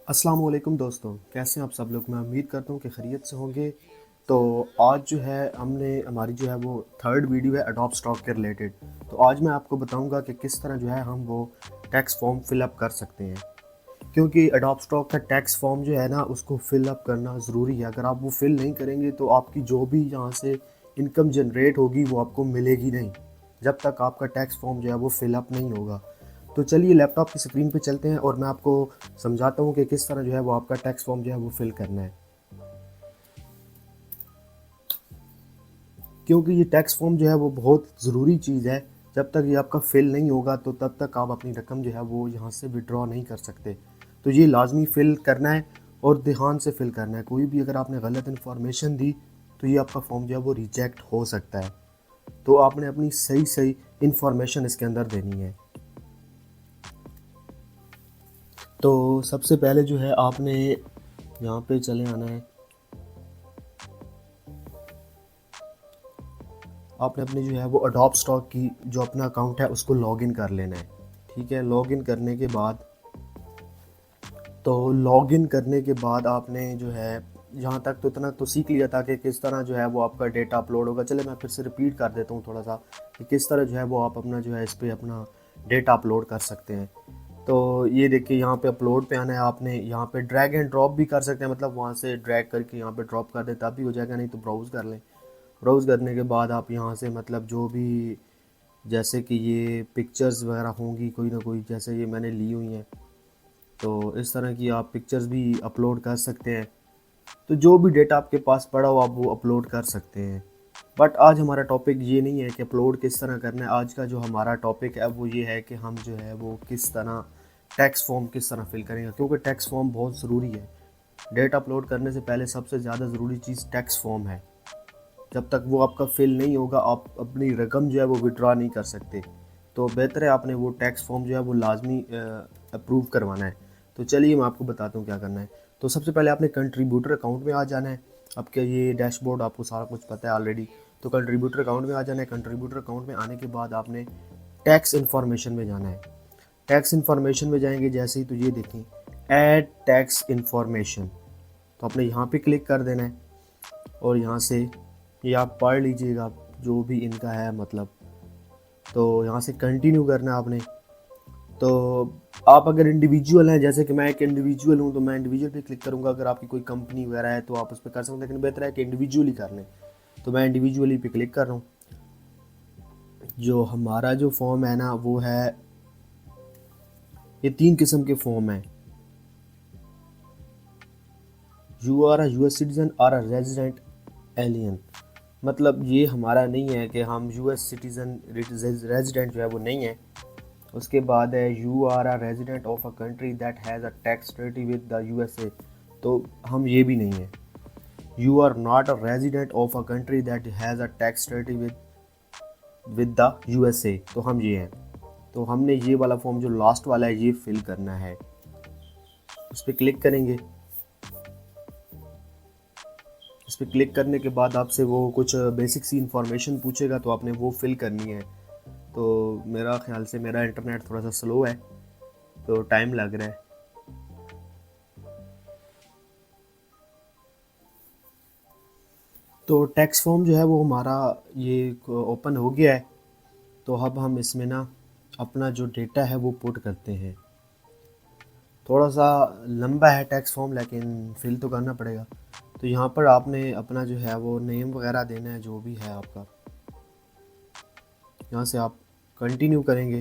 अस्सलाम वालेकुम दोस्तों, कैसे हैं आप सब लोग। मैं उम्मीद करता हूँ कि खैरियत से होंगे। तो आज जो है हमारी जो है वो थर्ड वीडियो है अडोब स्टॉक के रिलेटेड। तो आज मैं आपको बताऊंगा कि किस तरह जो है हम वो टैक्स फॉर्म फिलअप कर सकते हैं, क्योंकि अडोब स्टॉक का टैक्स फॉर्म जो है ना उसको फिलअप करना ज़रूरी है। अगर आप वो फिल नहीं करेंगे तो आपकी जो भी यहाँ से इनकम जनरेट होगी वो आपको मिलेगी नहीं, जब तक आपका टैक्स फॉर्म जो है वो फिलअप नहीं होगा। तो चलिए लैपटॉप की स्क्रीन पे चलते हैं और मैं आपको समझाता हूँ कि किस तरह जो है वो आपका टैक्स फॉर्म जो है वो फिल करना है। क्योंकि ये टैक्स फॉर्म जो है वो बहुत ज़रूरी चीज़ है। जब तक ये आपका फिल नहीं होगा तो तब तक आप अपनी रकम जो है वो यहाँ से विड्रॉ नहीं कर सकते। तो ये लाजमी फिल करना है और ध्यान से फिल करना है। कोई भी अगर आपने गलत इन्फॉर्मेशन दी तो ये आपका फॉर्म जो है वो रिजेक्ट हो सकता है। तो आपने अपनी सही सही इन्फॉर्मेशन इसके अंदर देनी है। तो सबसे पहले जो है आपने यहाँ पे चले आना है। आपने अपनी जो है वो अडोब स्टॉक की जो अपना अकाउंट है उसको लॉगिन कर लेना है। ठीक है, लॉगिन करने के बाद लॉगिन करने के बाद आपने जो है यहाँ तक तो इतना तो सीख लिया था कि किस तरह जो है वो आपका डेटा अपलोड होगा। चले मैं फिर से रिपीट कर देता हूँ थोड़ा सा कि किस तरह जो है वो आप अपना जो है इस पर अपना डेटा अपलोड कर सकते हैं। तो ये देखिए यहाँ पे अपलोड पे आना है। आपने यहाँ पे ड्रैग एंड ड्रॉप भी कर सकते हैं, मतलब वहाँ से ड्रैग करके यहाँ पे ड्रॉप कर दे तब भी हो जाएगा, नहीं तो ब्राउज़ कर लें। ब्राउज़ करने के बाद आप यहाँ से मतलब जो भी जैसे कि ये पिक्चर्स वगैरह होंगी कोई ना कोई, जैसे ये मैंने ली हुई हैं, तो इस तरह की आप पिक्चर्स भी अपलोड कर सकते हैं। तो जो भी डेटा आपके पास पड़ा हो आप वो अपलोड कर सकते हैं। बट आज हमारा टॉपिक ये नहीं है कि अपलोड किस तरह करना है। आज का जो हमारा टॉपिक है वो ये है कि हम जो है वो किस तरह टैक्स फॉर्म किस तरह फिल करेंगे, क्योंकि टैक्स फॉर्म बहुत ज़रूरी है। डेटा अपलोड करने से पहले सबसे ज़्यादा ज़रूरी चीज़ टैक्स फॉर्म है। जब तक वो आपका फिल नहीं होगा आप अपनी रकम जो है वो विड्रॉ नहीं कर सकते। तो बेहतर है आपने वो टैक्स फॉर्म जो है वो लाजमी अप्रूव करवाना है। तो चलिए मैं आपको बताता हूँ क्या करना है। तो सबसे पहले आपने कंट्रीब्यूटर अकाउंट में आ जाना है। आपके ये डैशबोर्ड आपको सारा कुछ पता है ऑलरेडी। तो कंट्रीब्यूटर अकाउंट में आ जाना है। कंट्रीब्यूटर अकाउंट में आने के बाद आपने टैक्स इन्फॉर्मेशन में जाना है। टैक्स इन्फॉर्मेशन में जाएंगे जैसे ही तो ये देखें ऐड टैक्स इन्फॉर्मेशन, तो आपने यहाँ पे क्लिक कर देना है। और यहाँ से ये आप पढ़ लीजिएगा जो भी इनका है मतलब। तो यहाँ से कंटिन्यू करना है आपने। तो आप अगर इंडिविजुअल हैं, जैसे कि मैं एक इंडिविजुअल हूँ, तो मैं इंडिविजुअल पे क्लिक करूँगा। अगर आपकी कोई कंपनी वगैरह है तो आप उस पर कर सकते हैं, लेकिन बेहतर है कि इंडिविजुअली कर लें। तो मैं इंडिविजुअली पे क्लिक कर रहा हूँ। जो हमारा जो फॉर्म है ना वो है, ये 3 किस्म के फॉर्म हैं। You are a US citizen or a resident alien. मतलब ये हमारा नहीं है कि हम यूएस सिटीजन रेजिडेंट जो है वो नहीं है। उसके बाद है you are a resident of a country that has a tax treaty with the USA. तो हम ये भी नहीं है। You are not a resident of a country that has a tax treaty with the USA, तो हम ये हैं। तो हमने ये वाला फॉर्म जो लास्ट वाला है ये फिल करना है। उस पर क्लिक करेंगे। इस पर क्लिक करने के बाद आपसे वो कुछ बेसिक सी इंफॉर्मेशन पूछेगा, तो आपने वो फिल करनी है। तो मेरा ख्याल से मेरा इंटरनेट थोड़ा सा स्लो है तो टाइम लग रहा है। तो टैक्स फॉर्म जो है वो हमारा ये ओपन हो गया है। तो अब हम इसमें ना अपना जो डेटा है वो पुट करते हैं। थोड़ा सा लंबा है टैक्स फॉर्म, लेकिन फिल तो करना पड़ेगा। तो यहाँ पर आपने अपना जो है वो नेम वगैरह देना है जो भी है आपका। यहाँ से आप कंटिन्यू करेंगे।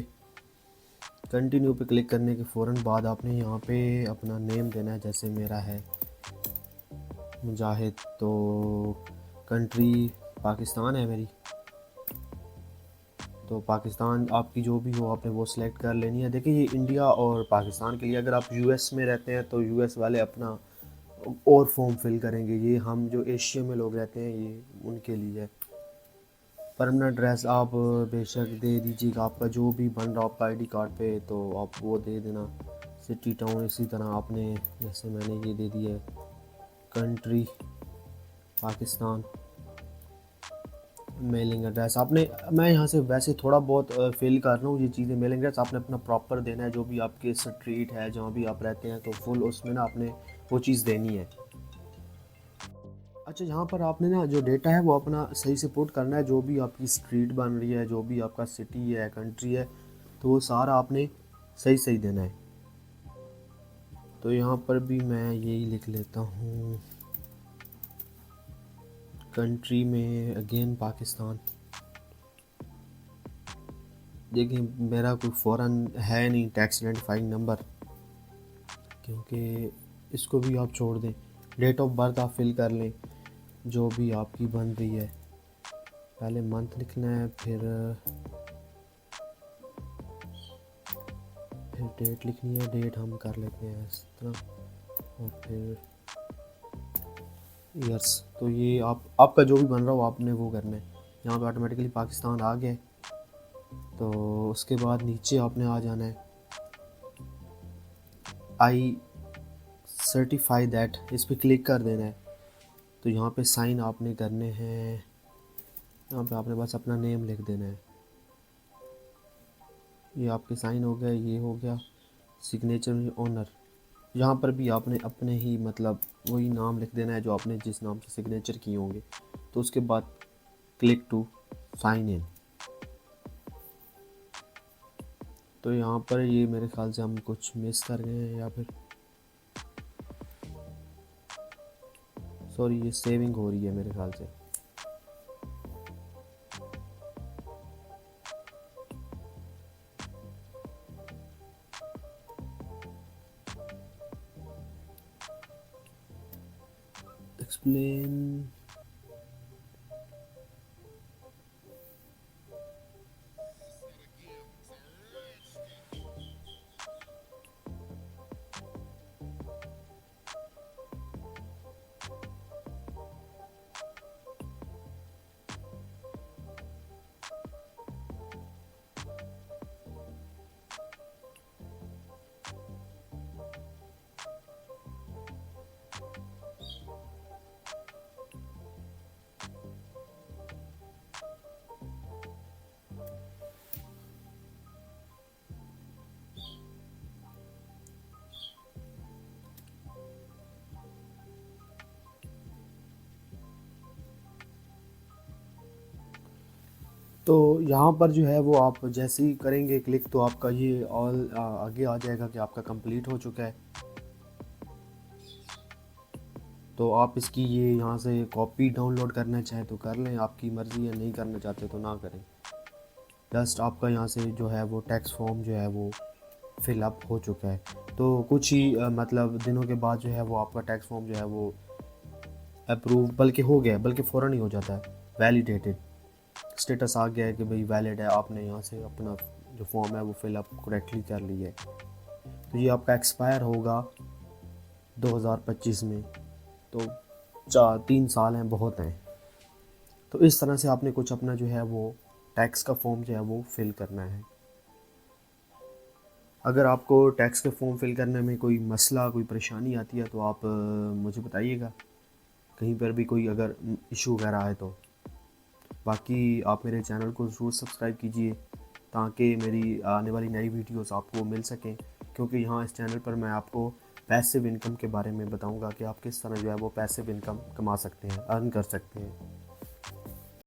कंटिन्यू पे क्लिक करने के फ़ौरन बाद आपने यहाँ पे अपना नेम देना है। जैसे मेरा है मुजाहिद, तो कंट्री पाकिस्तान है मेरी। तो पाकिस्तान आपकी जो भी हो आपने वो सिलेक्ट कर लेनी है। देखिए ये इंडिया और पाकिस्तान के लिए, अगर आप यूएस में रहते हैं तो यूएस वाले अपना और फॉर्म फिल करेंगे। ये हम जो एशिया में लोग रहते हैं ये उनके लिए है। परमानेंट एड्रेस आप बेशक दे दीजिएगा, आपका जो भी बन रहा आपका आईडी कार्ड पे तो आप वो दे देना। सिटी टाउन इसी तरह आपने, जैसे मैंने ये दे दिया है कंट्री पाकिस्तान। मेलिंग एड्रेस आपने, मैं यहाँ से वैसे थोड़ा बहुत फिल कर रहा हूँ ये चीज़ें। मेलिंग एड्रेस आपने अपना प्रॉपर देना है, जो भी आपके स्ट्रीट है जहाँ भी आप रहते हैं, तो फुल उसमें ना आपने वो चीज़ देनी है। अच्छा, यहाँ पर आपने ना जो डेटा है वो अपना सही से पुट करना है, जो भी आपकी स्ट्रीट बन रही है, जो भी आपका सिटी है, कंट्री है, तो वो सारा आपने सही सही देना है। तो यहाँ पर भी मैं यही लिख लेता हूँ, कंट्री में अगेन पाकिस्तान। देखिए मेरा कोई फ़ौरन है नहीं टैक्स आइडेंटिफाइंग नंबर, क्योंकि इसको भी आप छोड़ दें। डेट ऑफ बर्थ आप फिल कर लें जो भी आपकी बन रही है। पहले मंथ लिखना है, फिर डेट लिखनी है। डेट हम कर लेते हैं इस तरह, और फिर ईयर्स। तो ये आपका जो भी बन रहा हो आपने वो करना है। यहाँ पे ऑटोमेटिकली पाकिस्तान आ गया। तो उसके बाद नीचे आपने आ जाना है, आई सर्टिफाई दैट, इस पर क्लिक कर देना है। तो यहाँ पे साइन आपने करने हैं, यहाँ पे आपने बस अपना नेम लिख देना है। ये आपके साइन हो गया, ये हो गया। सिग्नेचर में ऑनर, यहाँ पर भी आपने अपने ही मतलब वही नाम लिख देना है जो आपने जिस नाम से सिग्नेचर किए होंगे। तो उसके बाद क्लिक टू साइन इन। तो यहाँ पर ये मेरे ख्याल से हम कुछ मिस कर गए हैं, या फिर सॉरी ये सेविंग हो रही है मेरे ख्याल से। एक्सप्लेन, तो यहाँ पर जो है वो आप जैसे ही करेंगे क्लिक, तो आपका ये ऑल आगे आ जाएगा कि आपका कंप्लीट हो चुका है। तो आप इसकी ये यहाँ से कॉपी डाउनलोड करना चाहें तो कर लें, आपकी मर्ज़ी है, नहीं करना चाहते तो ना करें। जस्ट आपका यहाँ से जो है वो टैक्स फॉर्म जो है वो फिल अप हो चुका है। तो कुछ ही मतलब दिनों के बाद जो है वो आपका टैक्स फॉर्म जो है वो अप्रूव बल्कि हो गया है, बल्कि फ़ौरन ही हो जाता है, वैलिडेटेड स्टेटस आ गया है कि भाई वैलिड है, आपने यहाँ से अपना जो फॉर्म है वो फिल अप करेक्टली कर लिया है। तो ये आपका एक्सपायर होगा 2025 में। तो 3 साल हैं, बहुत हैं। तो इस तरह से आपने कुछ अपना जो है वो टैक्स का फॉर्म जो है वो फिल करना है। अगर आपको टैक्स के फॉर्म फिल करने में कोई मसला, कोई परेशानी आती है तो आप मुझे बताइएगा, कहीं पर भी कोई अगर इशू वगैरह आए तो। बाकी आप मेरे चैनल को ज़रूर सब्सक्राइब कीजिए ताकि मेरी आने वाली नई वीडियोस आपको मिल सकें, क्योंकि यहाँ इस चैनल पर मैं आपको पैसिव इनकम के बारे में बताऊंगा कि आप किस तरह जो है वो पैसिव इनकम कमा सकते हैं, अर्न कर सकते हैं।